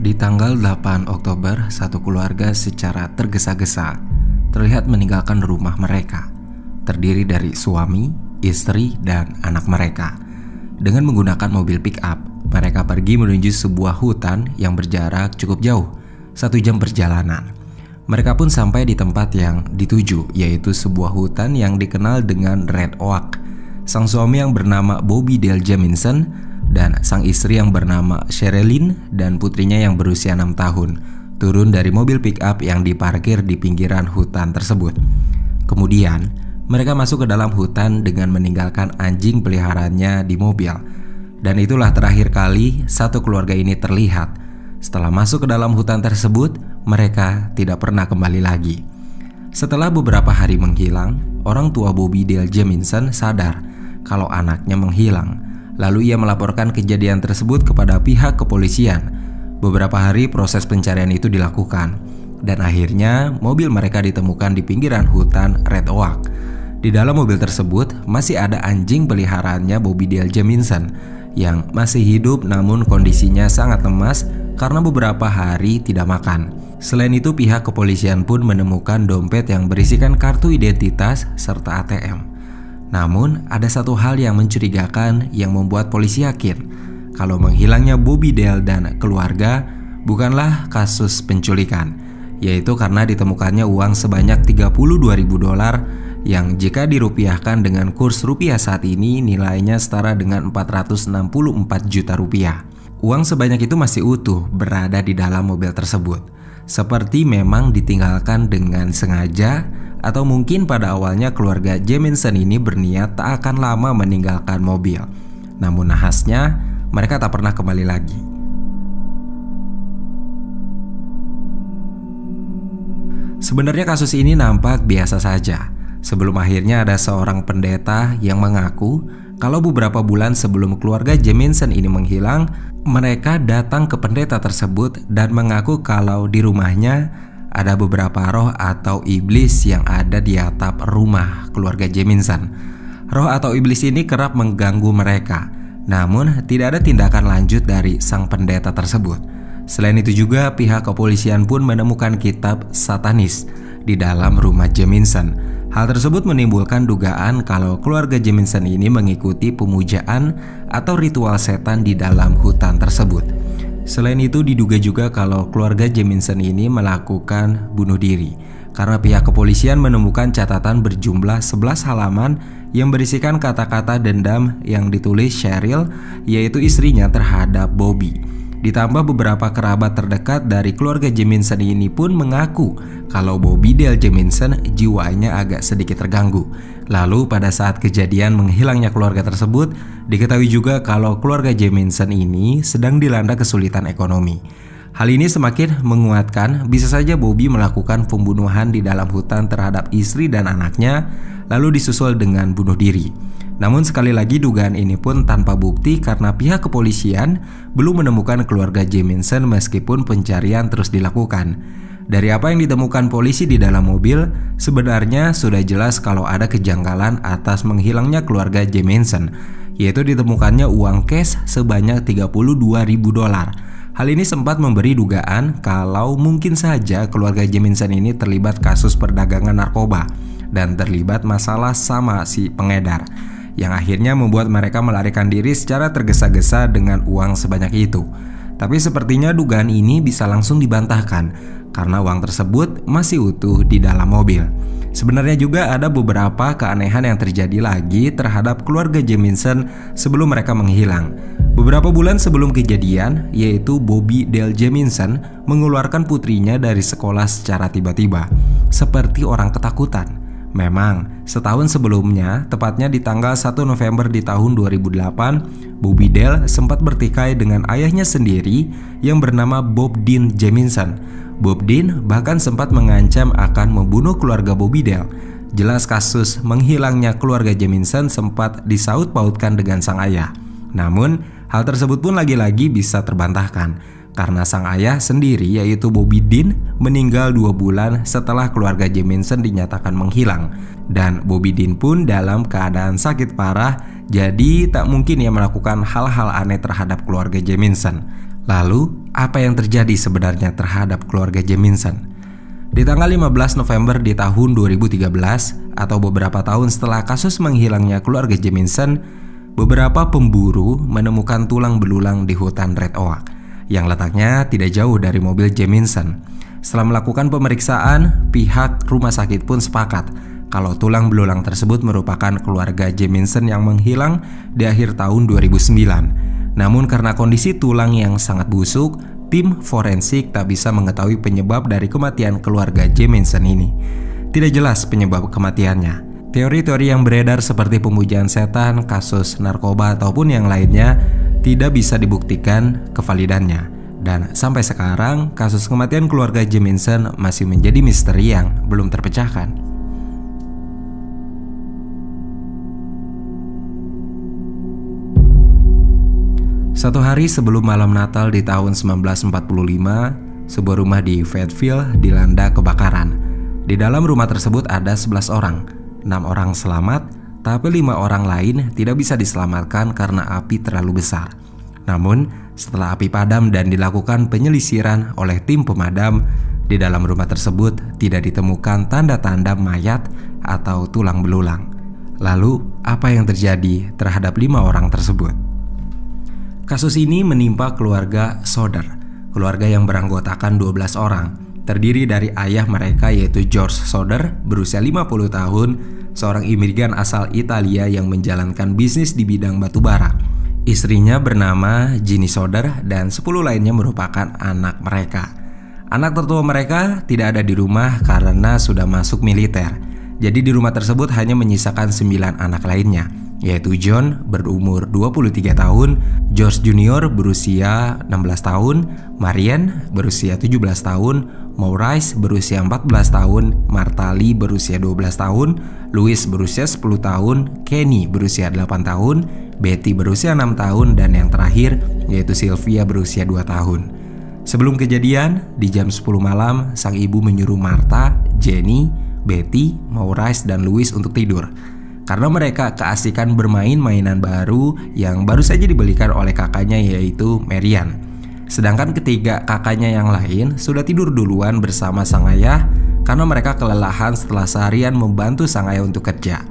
Di tanggal 8 Oktober, satu keluarga secara tergesa-gesa terlihat meninggalkan rumah mereka, terdiri dari suami, istri, dan anak mereka. Dengan menggunakan mobil pick-up, mereka pergi menuju sebuah hutan yang berjarak cukup jauh, 1 jam perjalanan. Mereka pun sampai di tempat yang dituju, yaitu sebuah hutan yang dikenal dengan Red Oak. Sang suami yang bernama Bobby Dale Jamison dan sang istri yang bernama Sherilyn dan putrinya yang berusia 6 tahun turun dari mobil pick-up yang diparkir di pinggiran hutan tersebut. Kemudian, mereka masuk ke dalam hutan dengan meninggalkan anjing peliharaannya di mobil. Dan itulah terakhir kali satu keluarga ini terlihat. Setelah masuk ke dalam hutan tersebut, mereka tidak pernah kembali lagi. Setelah beberapa hari menghilang, orang tua Bobby Dale Jamison sadar kalau anaknya menghilang. Lalu ia melaporkan kejadian tersebut kepada pihak kepolisian. Beberapa hari proses pencarian itu dilakukan, dan akhirnya mobil mereka ditemukan di pinggiran hutan Red Oak. Di dalam mobil tersebut masih ada anjing peliharaannya Bobby Dale Jamison yang masih hidup, namun kondisinya sangat lemas karena beberapa hari tidak makan. Selain itu, pihak kepolisian pun menemukan dompet yang berisikan kartu identitas serta ATM. Namun, ada satu hal yang mencurigakan yang membuat polisi yakin kalau menghilangnya Bobby Dale dan keluarga bukanlah kasus penculikan, yaitu karena ditemukannya uang sebanyak $32.000 yang jika dirupiahkan dengan kurs rupiah saat ini nilainya setara dengan 464 juta rupiah. Uang sebanyak itu masih utuh berada di dalam mobil tersebut, seperti memang ditinggalkan dengan sengaja. Atau mungkin pada awalnya keluarga Jamison ini berniat tak akan lama meninggalkan mobil. Namun nahasnya mereka tak pernah kembali lagi. Sebenarnya kasus ini nampak biasa saja, sebelum akhirnya ada seorang pendeta yang mengaku kalau beberapa bulan sebelum keluarga Jamison ini menghilang, mereka datang ke pendeta tersebut dan mengaku kalau di rumahnya ada beberapa roh atau iblis yang ada di atap rumah keluarga Jamison. Roh atau iblis ini kerap mengganggu mereka, namun tidak ada tindakan lanjut dari sang pendeta tersebut. Selain itu juga pihak kepolisian pun menemukan kitab satanis di dalam rumah Jamison. Hal tersebut menimbulkan dugaan kalau keluarga Jamison ini mengikuti pemujaan atau ritual setan di dalam hutan tersebut. Selain itu diduga juga kalau keluarga Jamison ini melakukan bunuh diri karena pihak kepolisian menemukan catatan berjumlah 11 halaman yang berisikan kata-kata dendam yang ditulis Sheryl, yaitu istrinya, terhadap Bobby. Ditambah beberapa kerabat terdekat dari keluarga Jamison ini pun mengaku kalau Bobby Dale Jamison jiwanya agak sedikit terganggu. Lalu pada saat kejadian menghilangnya keluarga tersebut, diketahui juga kalau keluarga Jamison ini sedang dilanda kesulitan ekonomi. Hal ini semakin menguatkan bisa saja Bobby melakukan pembunuhan di dalam hutan terhadap istri dan anaknya, lalu disusul dengan bunuh diri. Namun sekali lagi dugaan ini pun tanpa bukti karena pihak kepolisian belum menemukan keluarga Jamison meskipun pencarian terus dilakukan. Dari apa yang ditemukan polisi di dalam mobil, sebenarnya sudah jelas kalau ada kejanggalan atas menghilangnya keluarga Jamison, yaitu ditemukannya uang cash sebanyak $32.000. Hal ini sempat memberi dugaan kalau mungkin saja keluarga Jamison ini terlibat kasus perdagangan narkoba dan terlibat masalah sama si pengedar, yang akhirnya membuat mereka melarikan diri secara tergesa-gesa dengan uang sebanyak itu. Tapi sepertinya dugaan ini bisa langsung dibantahkan karena uang tersebut masih utuh di dalam mobil. Sebenarnya juga ada beberapa keanehan yang terjadi lagi terhadap keluarga Jamison sebelum mereka menghilang. Beberapa bulan sebelum kejadian, yaitu Bobby Dale Jamison mengeluarkan putrinya dari sekolah secara tiba-tiba, seperti orang ketakutan. Memang, setahun sebelumnya, tepatnya di tanggal 1 November di tahun 2008, Bobby Dale sempat bertikai dengan ayahnya sendiri yang bernama Bob Dean Jamison. Bob Dean bahkan sempat mengancam akan membunuh keluarga Bobby Dale. Jelas kasus menghilangnya keluarga Jamison sempat disaut pautkan dengan sang ayah. Namun, hal tersebut pun lagi-lagi bisa terbantahkan karena sang ayah sendiri, yaitu Bobby Dean, meninggal 2 bulan setelah keluarga Jamison dinyatakan menghilang. Dan Bobby Dean pun dalam keadaan sakit parah, jadi tak mungkin ia melakukan hal-hal aneh terhadap keluarga Jamison. Lalu, apa yang terjadi sebenarnya terhadap keluarga Jemisin? Di tanggal 15 November di tahun 2013, atau beberapa tahun setelah kasus menghilangnya keluarga Jemisin, beberapa pemburu menemukan tulang belulang di hutan Red Oak yang letaknya tidak jauh dari mobil Jemisin. Setelah melakukan pemeriksaan, pihak rumah sakit pun sepakat kalau tulang belulang tersebut merupakan keluarga Jemisin yang menghilang di akhir tahun 2009. Namun karena kondisi tulang yang sangat busuk, tim forensik tak bisa mengetahui penyebab dari kematian keluarga Jemisin ini. Tidak jelas penyebab kematiannya. Teori-teori yang beredar seperti pemujaan setan, kasus narkoba ataupun yang lainnya tidak bisa dibuktikan kevalidannya. Dan sampai sekarang, kasus kematian keluarga Jemisin masih menjadi misteri yang belum terpecahkan. Satu hari sebelum malam Natal di tahun 1945, sebuah rumah di Fayetteville dilanda kebakaran. Di dalam rumah tersebut ada 11 orang, 6 orang selamat, tapi 5 orang lain tidak bisa diselamatkan karena api terlalu besar. Namun, setelah api padam dan dilakukan penyelisiran oleh tim pemadam, di dalam rumah tersebut tidak ditemukan tanda-tanda mayat atau tulang belulang. Lalu, apa yang terjadi terhadap 5 orang tersebut? Kasus ini menimpa keluarga Soder, keluarga yang beranggotakan 12 orang, terdiri dari ayah mereka yaitu George Soder berusia 50 tahun, seorang imigran asal Italia yang menjalankan bisnis di bidang batubara. Istrinya bernama Ginny Soder dan 10 lainnya merupakan anak mereka. Anak tertua mereka tidak ada di rumah karena sudah masuk militer. Jadi di rumah tersebut hanya menyisakan 9 anak lainnya, yaitu John berumur 23 tahun, George Junior berusia 16 tahun, Marianne berusia 17 tahun, Maurice berusia 14 tahun, Martha Lee berusia 12 tahun, Louis berusia 10 tahun, Kenny berusia 8 tahun, Betty berusia 6 tahun, dan yang terakhir yaitu Sylvia berusia 2 tahun. Sebelum kejadian, di jam 10 malam, sang ibu menyuruh Martha, Jenny, Betty, Maurice, dan Louis untuk tidur karena mereka keasikan bermain mainan baru yang baru saja dibelikan oleh kakaknya yaitu Marianne. Sedangkan ketiga kakaknya yang lain sudah tidur duluan bersama sang ayah karena mereka kelelahan setelah seharian membantu sang ayah untuk kerja.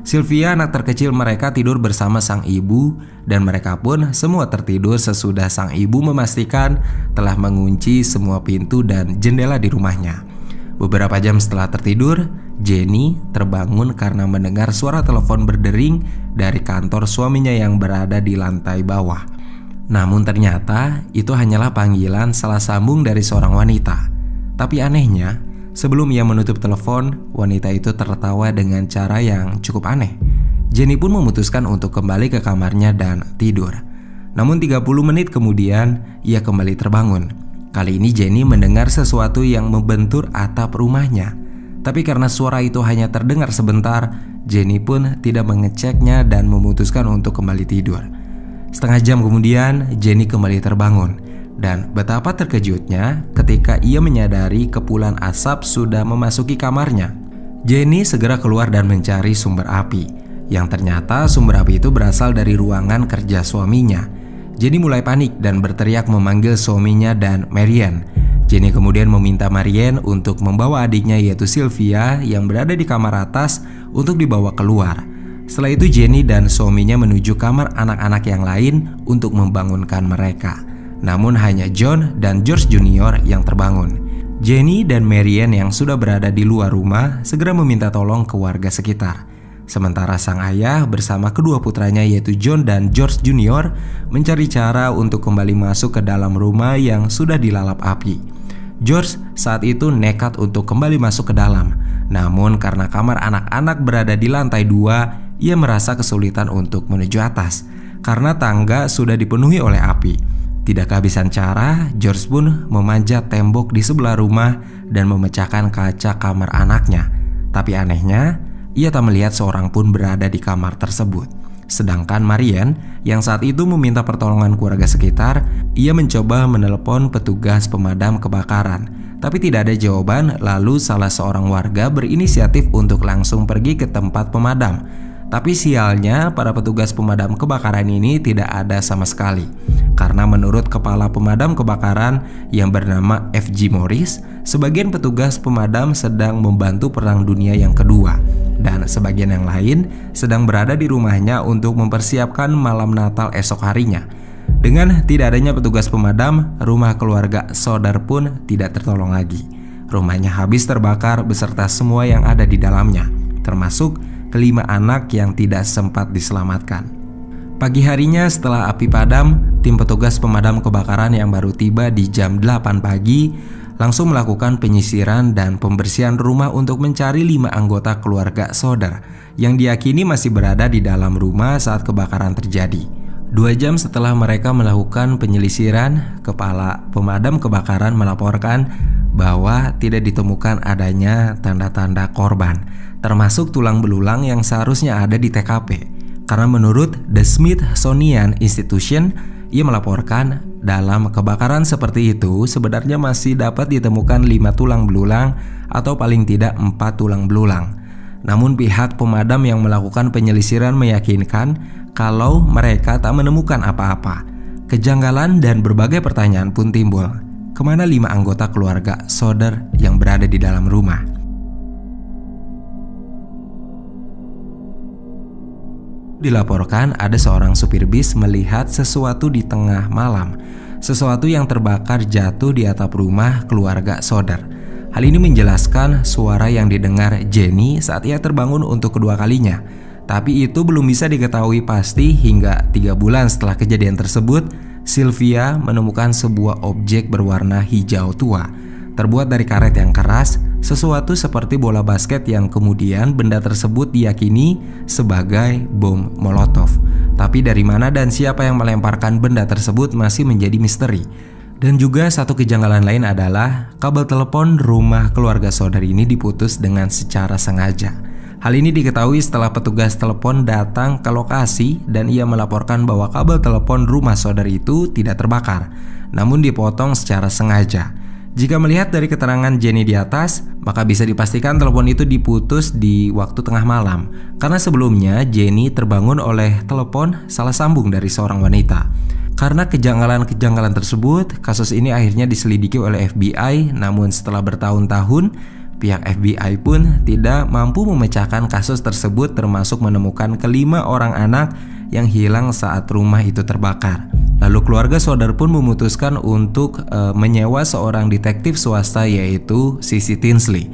Sylvia, anak terkecil mereka, tidur bersama sang ibu dan mereka pun semua tertidur sesudah sang ibu memastikan telah mengunci semua pintu dan jendela di rumahnya. Beberapa jam setelah tertidur, Jenny terbangun karena mendengar suara telepon berdering dari kantor suaminya yang berada di lantai bawah. Namun ternyata itu hanyalah panggilan salah sambung dari seorang wanita. Tapi anehnya, sebelum ia menutup telepon, wanita itu tertawa dengan cara yang cukup aneh. Jenny pun memutuskan untuk kembali ke kamarnya dan tidur. Namun 30 menit kemudian, ia kembali terbangun. Kali ini Jenny mendengar sesuatu yang membentur atap rumahnya. Tapi karena suara itu hanya terdengar sebentar, Jenny pun tidak mengeceknya dan memutuskan untuk kembali tidur. Setengah jam kemudian, Jenny kembali terbangun. Dan betapa terkejutnya ketika ia menyadari kepulan asap sudah memasuki kamarnya. Jenny segera keluar dan mencari sumber api, yang ternyata sumber api itu berasal dari ruangan kerja suaminya. Jenny mulai panik dan berteriak memanggil suaminya dan Marianne. Jenny kemudian meminta Marianne untuk membawa adiknya yaitu Sylvia yang berada di kamar atas untuk dibawa keluar. Setelah itu Jenny dan suaminya menuju kamar anak-anak yang lain untuk membangunkan mereka. Namun hanya John dan George Junior yang terbangun. Jenny dan Marianne yang sudah berada di luar rumah segera meminta tolong ke warga sekitar. Sementara sang ayah bersama kedua putranya yaitu John dan George Junior mencari cara untuk kembali masuk ke dalam rumah yang sudah dilalap api. George saat itu nekat untuk kembali masuk ke dalam. Namun karena kamar anak-anak berada di lantai 2, ia merasa kesulitan untuk menuju atas karena tangga sudah dipenuhi oleh api. Tidak kehabisan cara, George pun memanjat tembok di sebelah rumah dan memecahkan kaca kamar anaknya. Tapi anehnya, ia tak melihat seorang pun berada di kamar tersebut. Sedangkan Marianne yang saat itu meminta pertolongan keluarga sekitar, ia mencoba menelepon petugas pemadam kebakaran. Tapi tidak ada jawaban, lalu salah seorang warga berinisiatif untuk langsung pergi ke tempat pemadam. Tapi sialnya, para petugas pemadam kebakaran ini tidak ada sama sekali. Karena menurut kepala pemadam kebakaran yang bernama F.G. Morris, sebagian petugas pemadam sedang membantu Perang Dunia yang kedua, dan sebagian yang lain sedang berada di rumahnya untuk mempersiapkan malam Natal esok harinya. Dengan tidak adanya petugas pemadam, rumah keluarga Sodder pun tidak tertolong lagi. Rumahnya habis terbakar beserta semua yang ada di dalamnya, termasuk kelima anak yang tidak sempat diselamatkan. Pagi harinya setelah api padam, tim petugas pemadam kebakaran yang baru tiba di jam 8 pagi langsung melakukan penyisiran dan pembersihan rumah untuk mencari 5 anggota keluarga Sodder yang diyakini masih berada di dalam rumah saat kebakaran terjadi. 2 jam setelah mereka melakukan penyelisiran, kepala pemadam kebakaran melaporkan bahwa tidak ditemukan adanya tanda-tanda korban, termasuk tulang belulang yang seharusnya ada di TKP. Karena menurut The Smithsonian Institution, ia melaporkan dalam kebakaran seperti itu sebenarnya masih dapat ditemukan 5 tulang belulang atau paling tidak 4 tulang belulang. Namun pihak pemadam yang melakukan penyelisiran meyakinkan kalau mereka tak menemukan apa-apa. Kejanggalan dan berbagai pertanyaan pun timbul. Kemana 5 anggota keluarga Sodder yang berada di dalam rumah? Dilaporkan ada seorang supir bis melihat sesuatu di tengah malam. Sesuatu yang terbakar jatuh di atap rumah keluarga Sodder. Hal ini menjelaskan suara yang didengar Jenny saat ia terbangun untuk kedua kalinya. Tapi itu belum bisa diketahui pasti hingga 3 bulan setelah kejadian tersebut, Sylvia menemukan sebuah objek berwarna hijau tua, terbuat dari karet yang keras, sesuatu seperti bola basket yang kemudian benda tersebut diyakini sebagai bom Molotov. Tapi dari mana dan siapa yang melemparkan benda tersebut masih menjadi misteri. Dan juga satu kejanggalan lain adalah kabel telepon rumah keluarga Sodder ini diputus dengan secara sengaja. Hal ini diketahui setelah petugas telepon datang ke lokasi dan ia melaporkan bahwa kabel telepon rumah Sodder itu tidak terbakar, namun dipotong secara sengaja. Jika melihat dari keterangan Jenny di atas, maka bisa dipastikan telepon itu diputus di waktu tengah malam, karena sebelumnya Jenny terbangun oleh telepon salah sambung dari seorang wanita. Karena kejanggalan-kejanggalan tersebut, kasus ini akhirnya diselidiki oleh FBI, namun setelah bertahun-tahun, pihak FBI pun tidak mampu memecahkan kasus tersebut, termasuk menemukan kelima orang anak yang hilang saat rumah itu terbakar. Lalu keluarga Sodder pun memutuskan untuk menyewa seorang detektif swasta, yaitu Sissy Tinsley.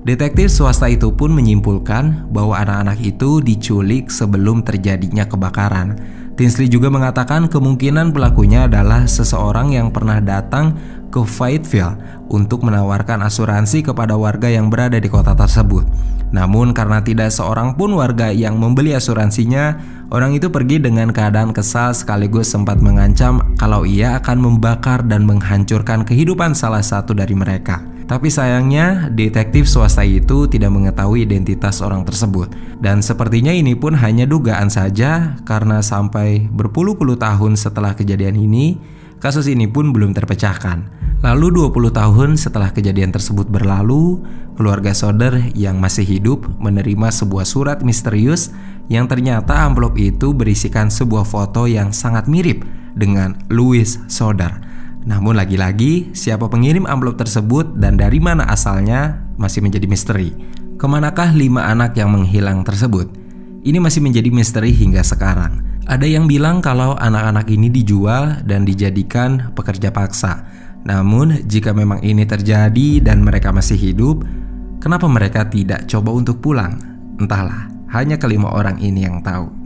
Detektif swasta itu pun menyimpulkan bahwa anak-anak itu diculik sebelum terjadinya kebakaran. Tinsley juga mengatakan kemungkinan pelakunya adalah seseorang yang pernah datang ke Fayetteville untuk menawarkan asuransi kepada warga yang berada di kota tersebut. Namun karena tidak seorang pun warga yang membeli asuransinya, orang itu pergi dengan keadaan kesal sekaligus sempat mengancam kalau ia akan membakar dan menghancurkan kehidupan salah satu dari mereka. Tapi sayangnya detektif swasta itu tidak mengetahui identitas orang tersebut. Dan sepertinya ini pun hanya dugaan saja, karena sampai berpuluh-puluh tahun setelah kejadian ini, kasus ini pun belum terpecahkan. Lalu 20 tahun setelah kejadian tersebut berlalu, keluarga Sodder yang masih hidup menerima sebuah surat misterius yang ternyata amplop itu berisikan sebuah foto yang sangat mirip dengan Louis Sodder. Namun lagi-lagi, siapa pengirim amplop tersebut dan dari mana asalnya masih menjadi misteri. Kemanakah 5 anak yang menghilang tersebut? Ini masih menjadi misteri hingga sekarang. Ada yang bilang kalau anak-anak ini dijual dan dijadikan pekerja paksa. Namun jika memang ini terjadi dan mereka masih hidup, kenapa mereka tidak coba untuk pulang? Entahlah, hanya kelima orang ini yang tahu.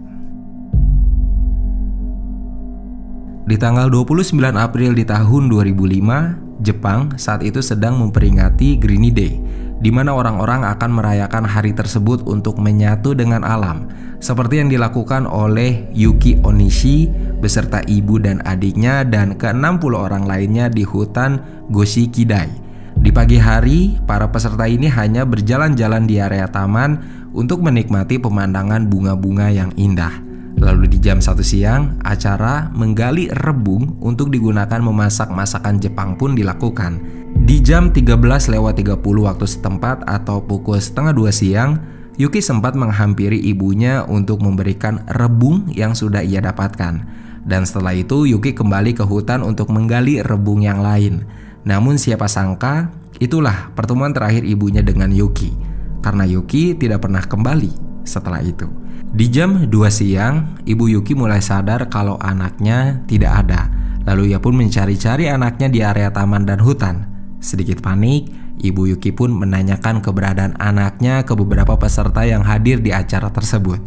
Di tanggal 29 April di tahun 2005, Jepang saat itu sedang memperingati Greeny Day, di mana orang-orang akan merayakan hari tersebut untuk menyatu dengan alam, seperti yang dilakukan oleh Yuki Onishi beserta ibu dan adiknya dan ke-60 orang lainnya di hutan Goshikidai. Di pagi hari, para peserta ini hanya berjalan-jalan di area taman untuk menikmati pemandangan bunga-bunga yang indah. Lalu di jam 1 siang, acara menggali rebung untuk digunakan memasak masakan Jepang pun dilakukan. Di jam 13:30 waktu setempat atau pukul 1:30 siang, Yuki sempat menghampiri ibunya untuk memberikan rebung yang sudah ia dapatkan. Dan setelah itu Yuki kembali ke hutan untuk menggali rebung yang lain. Namun siapa sangka itulah pertemuan terakhir ibunya dengan Yuki, karena Yuki tidak pernah kembali setelah itu. Di jam 2 siang, ibu Yuki mulai sadar kalau anaknya tidak ada. Lalu ia pun mencari-cari anaknya di area taman dan hutan. Sedikit panik, ibu Yuki pun menanyakan keberadaan anaknya ke beberapa peserta yang hadir di acara tersebut.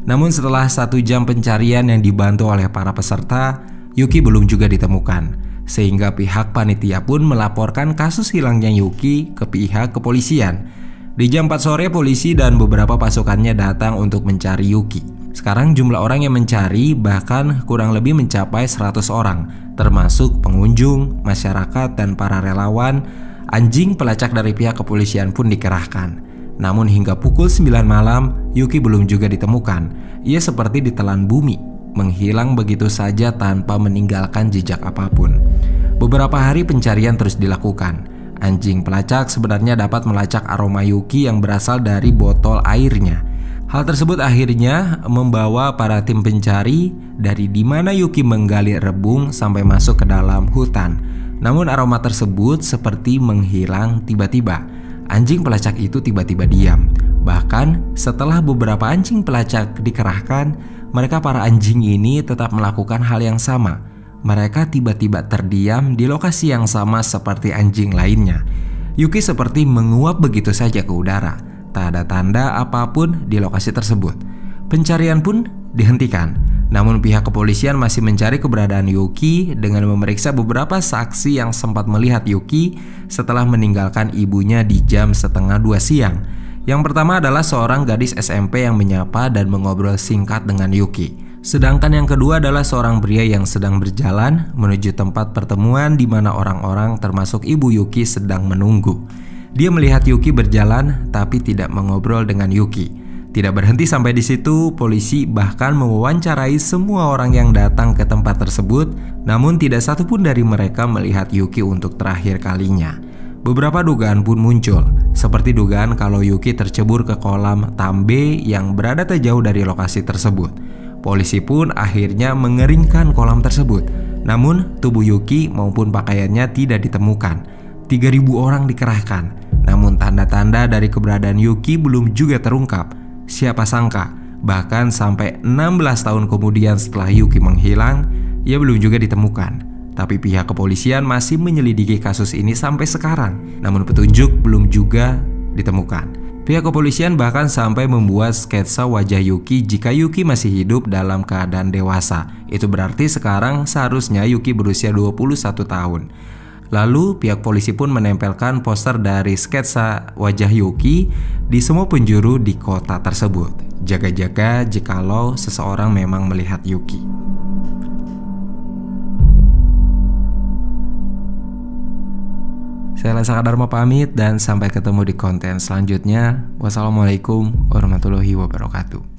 Namun setelah 1 jam pencarian yang dibantu oleh para peserta, Yuki belum juga ditemukan. Sehingga pihak panitia pun melaporkan kasus hilangnya Yuki ke pihak kepolisian. Di jam 4 sore, polisi dan beberapa pasukannya datang untuk mencari Yuki. Sekarang jumlah orang yang mencari bahkan kurang lebih mencapai 100 orang, termasuk pengunjung, masyarakat, dan para relawan. Anjing pelacak dari pihak kepolisian pun dikerahkan. Namun hingga pukul 9 malam, Yuki belum juga ditemukan. Ia seperti ditelan bumi, menghilang begitu saja tanpa meninggalkan jejak apapun. Beberapa hari pencarian terus dilakukan. Anjing pelacak sebenarnya dapat melacak aroma Yuki yang berasal dari botol airnya. Hal tersebut akhirnya membawa para tim pencari dari di mana Yuki menggali rebung sampai masuk ke dalam hutan. Namun aroma tersebut seperti menghilang tiba-tiba. Anjing pelacak itu tiba-tiba diam. Bahkan setelah beberapa anjing pelacak dikerahkan, mereka para anjing ini tetap melakukan hal yang sama. Mereka tiba-tiba terdiam di lokasi yang sama seperti anjing lainnya. Yuki seperti menguap begitu saja ke udara. Tak ada tanda apapun di lokasi tersebut. Pencarian pun dihentikan. Namun pihak kepolisian masih mencari keberadaan Yuki dengan memeriksa beberapa saksi yang sempat melihat Yuki setelah meninggalkan ibunya di jam 1:30 siang. Yang pertama adalah seorang gadis SMP yang menyapa dan mengobrol singkat dengan Yuki. Sedangkan yang kedua adalah seorang pria yang sedang berjalan menuju tempat pertemuan di mana orang-orang termasuk ibu Yuki sedang menunggu. Dia melihat Yuki berjalan tapi tidak mengobrol dengan Yuki. Tidak berhenti sampai di situ, polisi bahkan mewawancarai semua orang yang datang ke tempat tersebut. Namun tidak satu pun dari mereka melihat Yuki untuk terakhir kalinya. Beberapa dugaan pun muncul, seperti dugaan kalau Yuki tercebur ke kolam Tambe yang berada tak jauh dari lokasi tersebut. Polisi pun akhirnya mengeringkan kolam tersebut. Namun tubuh Yuki maupun pakaiannya tidak ditemukan. 3.000 orang dikerahkan. Namun tanda-tanda dari keberadaan Yuki belum juga terungkap. Siapa sangka, bahkan sampai 16 tahun kemudian setelah Yuki menghilang, ia belum juga ditemukan. Tapi pihak kepolisian masih menyelidiki kasus ini sampai sekarang. Namun petunjuk belum juga ditemukan. Pihak kepolisian bahkan sampai membuat sketsa wajah Yuki jika Yuki masih hidup dalam keadaan dewasa. Itu berarti sekarang seharusnya Yuki berusia 21 tahun. Lalu pihak polisi pun menempelkan poster dari sketsa wajah Yuki di semua penjuru di kota tersebut. Jaga-jaga jikalau seseorang memang melihat Yuki. Saya Lesa Dharma pamit dan sampai ketemu di konten selanjutnya. Wassalamualaikum warahmatullahi wabarakatuh.